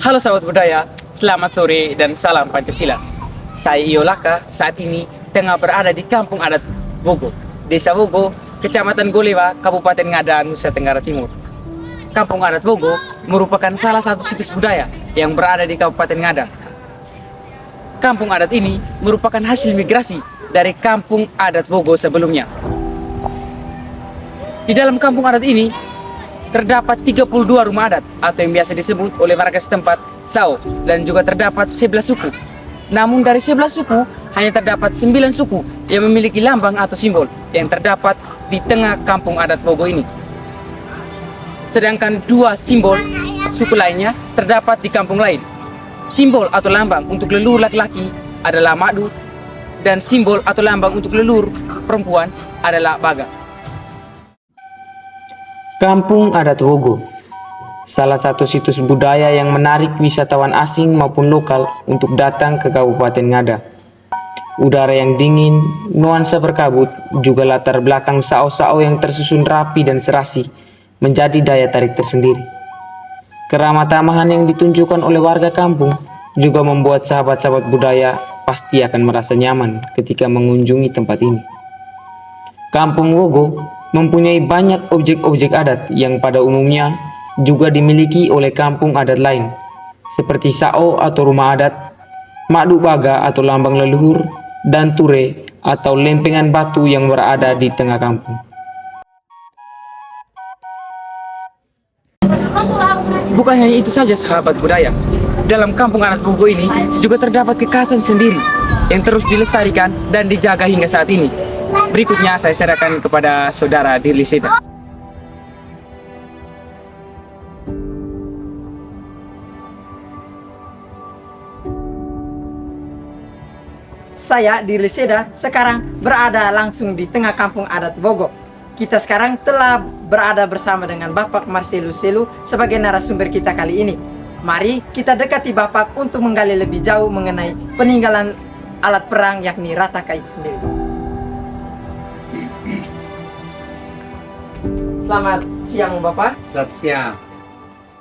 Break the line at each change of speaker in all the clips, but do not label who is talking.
Halo sahabat budaya, selamat sore dan salam Pancasila. Saya Iolaka saat ini tengah berada di Kampung Adat Bogo, Desa Bogo, Kecamatan Golewa, Kabupaten Ngada, Nusa Tenggara Timur. Kampung Adat Bogo merupakan salah satu situs budaya yang berada di Kabupaten Ngada. Kampung adat ini merupakan hasil migrasi dari Kampung Adat Bogo sebelumnya. Di dalam kampung adat ini terdapat 32 rumah adat atau yang biasa disebut oleh warga setempat Sao, dan juga terdapat 11 suku. Namun dari 11 suku hanya terdapat 9 suku yang memiliki lambang atau simbol yang terdapat di tengah kampung adat Bogo ini. Sedangkan 2 simbol suku lainnya terdapat di kampung lain. Simbol atau lambang untuk leluhur laki-laki adalah madu, dan simbol atau lambang untuk leluhur perempuan adalah baga. Kampung Adat Bogo, salah satu situs budaya yang menarik wisatawan asing maupun lokal untuk datang ke Kabupaten Ngada. Udara yang dingin, nuansa berkabut, juga latar belakang sao-sao yang tersusun rapi dan serasi menjadi daya tarik tersendiri. Keramah tamahan yang ditunjukkan oleh warga kampung juga membuat sahabat-sahabat budaya pasti akan merasa nyaman ketika mengunjungi tempat ini. Kampung Bogo mempunyai banyak objek-objek adat yang pada umumnya juga dimiliki oleh kampung adat lain, seperti sao atau rumah adat, madu baga atau lambang leluhur, dan ture atau lempengan batu yang berada di tengah kampung. Bukan hanya itu saja sahabat budaya, dalam kampung adat Bogo ini juga terdapat kekhasan sendiri yang terus dilestarikan dan dijaga hingga saat ini. Berikutnya saya serahkan kepada saudara Dirli Seda.
Saya Dirli Seda sekarang berada langsung di tengah kampung adat Bogo. Kita sekarang telah berada bersama dengan Bapak Marcelo Selu sebagai narasumber kita kali ini. Mari kita dekati Bapak untuk menggali lebih jauh mengenai peninggalan alat perang yakni rataka itu sendiri. Selamat siang Bapak.
Selamat siang.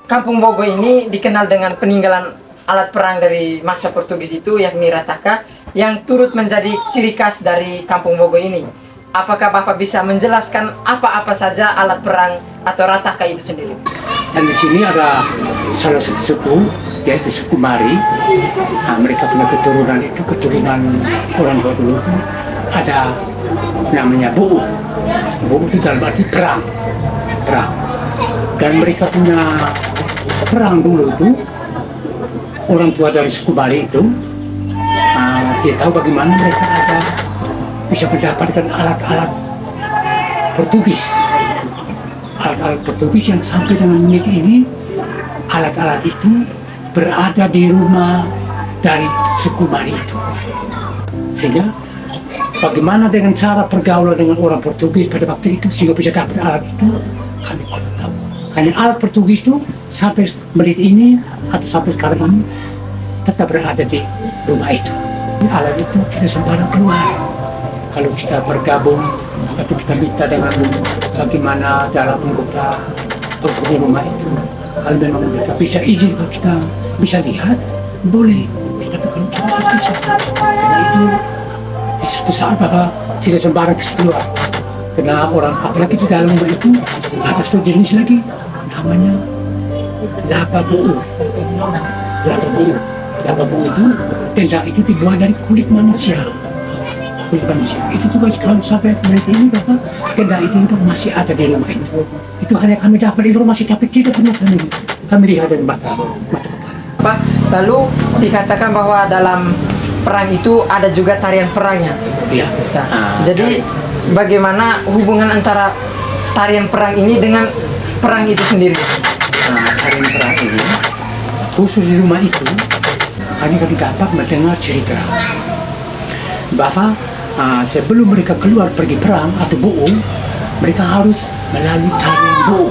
Kampung Bogo ini dikenal dengan peninggalan alat perang dari masa Portugis itu yakni rataka yang turut menjadi ciri khas dari Kampung Bogo ini. Apakah Bapak bisa menjelaskan apa-apa saja alat perang atau rataka itu sendiri?
Dan di sini ada salah satu suku, yaitu suku Mari. Nah, mereka punya keturunan orang tua dulu itu ada namanya Buu. Buu itu dalam arti perang. Dan mereka punya perang dulu itu, orang tua dari suku Mari itu, dia tahu bagaimana mereka bisa mendapatkan alat-alat Portugis. Alat-alat Portugis yang sampai dengan menit ini, alat-alat itu berada di rumah dari suku Mari itu. Sehingga bagaimana dengan cara pergaulan dengan orang Portugis pada waktu itu sehingga bisa dapat alat itu, kami kurang tahu. Hanya alat Portugis itu sampai menit ini atau sampai sekarang ini tetap berada di rumah itu. Alat itu tidak sembarang keluar. Kalau kita bergabung atau kita minta dengan bagaimana dalam anggota penghuni rumah itu, kalau memang mereka bisa izin kalau kita bisa lihat, boleh. Tapi kalau kita tidak bisa, karena itu di satu saat bahwa tidak sembarang bisa keluar. Karena orang, apalagi di dalam rumah itu ada satu jenis lagi, namanya laba buu. Laba buu itu, tenda itu dibuat dari kulit manusia. Itu juga sekarang sampai menit ini Bapak, tenda itu masih ada di rumah itu. Itu hanya kami dapat informasi tapi tidak pernah kami lihat dari mata.
Pak, lalu dikatakan bahwa dalam perang itu ada juga tarian perangnya.
Iya.
Jadi bagaimana hubungan antara tarian perang ini dengan perang itu sendiri?
Tarian perang ini khusus di rumah itu hanya kami dapat mendengar cerita bahwa sebelum mereka keluar pergi perang atau buu, mereka harus melalui tarian buu,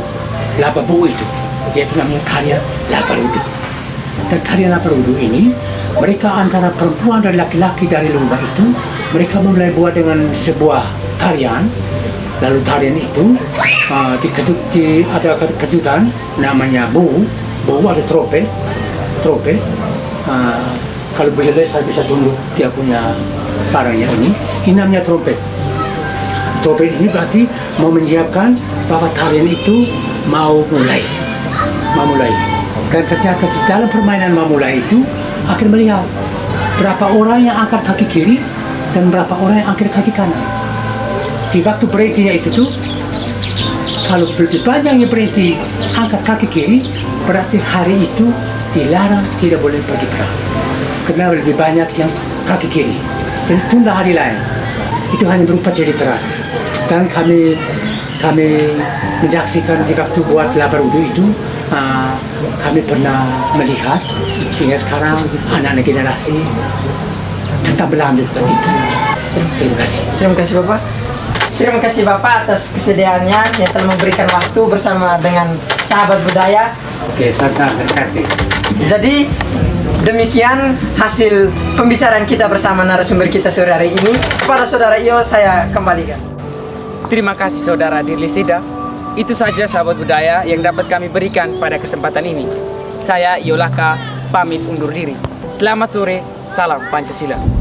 laba buu itu, yaitu namanya tarian laba rudu. Dan tarian laba rudu ini, mereka antara perempuan dan laki-laki dari lomba itu, mereka mulai buat dengan sebuah tarian. Lalu tarian itu ada kejutan namanya buu ada trompet. trompet. Kalau boleh saya bisa tunjuk dia punya barangnya ini. Ini namanya trompet. Trompet ini berarti mau menyiapkan bahwa tarian itu mau mulai. Dan ternyata di dalam permainan mau mulai itu akan melihat berapa orang yang angkat kaki kiri dan berapa orang yang angkat kaki kanan. Di waktu berhentinya itu tuh, kalau lebih banyak yang berhenti angkat kaki kiri, berarti hari itu dilarang tidak boleh pergi perang. Karena lebih banyak yang kaki kiri. Dan tunda hari lain. Itu hanya berupa jadi teras. Dan kami menyaksikan di waktu buat labarudu itu, kami pernah melihat sehingga sekarang anak-anak generasi tetap melanjutkan itu. Terima kasih.
Terima kasih Bapak. Terima kasih Bapak atas kesediaannya yang telah memberikan waktu bersama dengan sahabat budaya.
Oke, sama-sama. Terima kasih.
Jadi demikian hasil pembicaraan kita bersama narasumber kita sore hari ini. Kepada Saudara Iyo saya kembalikan.
Terima kasih Saudara Dirlisida. Itu saja sahabat budaya yang dapat kami berikan pada kesempatan ini. Saya Yolaka pamit undur diri. Selamat sore, salam Pancasila.